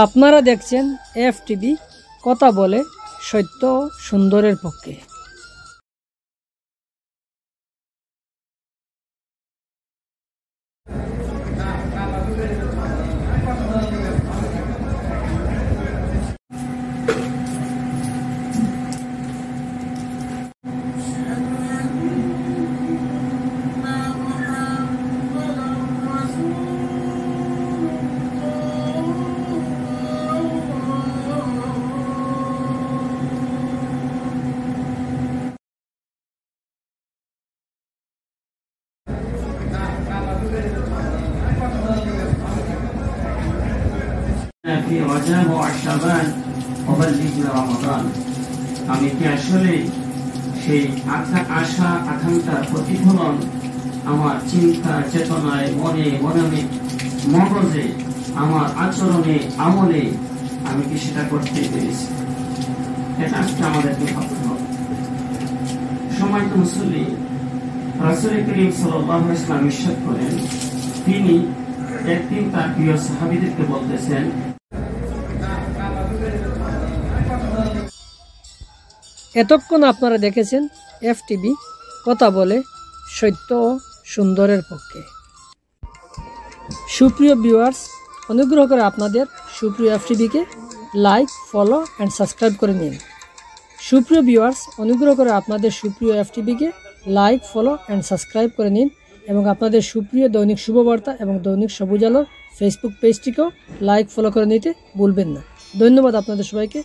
আপনারা দেখছেন এফটিভি, কথা বলে সত্য ও সুন্দরের পক্ষে। في رجب وشعبان وبلغنا رمضان। আমি কি আসলে সেই আশা আকাঙ্ক্ষার প্রতিফলন আমার চিন্তা চেতনায়, মনে মনে মগজে, আমার আচরণে আমলে আমি কি সেটা করতে পেরেছি? এটা আজকে আমাদেরকে ভাবতে হবে। সম্মানিত মুসল্লি, রাসূল করিম সাল্লাল্লাহু আলাইহি ওয়াসাল্লাম ইরশাদ করেন, তিনি একদিন তার প্রিয় সাহাবীদেরকে বলতেছেন, এতক্ষণ আপনারা দেখেছেন এফটিভি, কথা বলে সত্য ও সুন্দরের পক্ষে। সুপ্রিয় ভিউয়ার্স, অনুগ্রহ করে আপনাদের সুপ্রিয় এফটিভিকে লাইক, ফলো অ্যান্ড সাবস্ক্রাইব করে নিন। সুপ্রিয় ভিউয়ার্স, অনুগ্রহ করে আপনাদের সুপ্রিয় এফটিভিকে লাইক, ফলো অ্যান্ড সাবস্ক্রাইব করে নিন এবং আপনাদের সুপ্রিয় দৈনিক শুভবার্তা এবং দৈনিক সবুজ আলোর ফেসবুক পেজটিকেও লাইক, ফলো করে নিতে ভুলবেন না। ধন্যবাদ আপনাদের সবাইকে।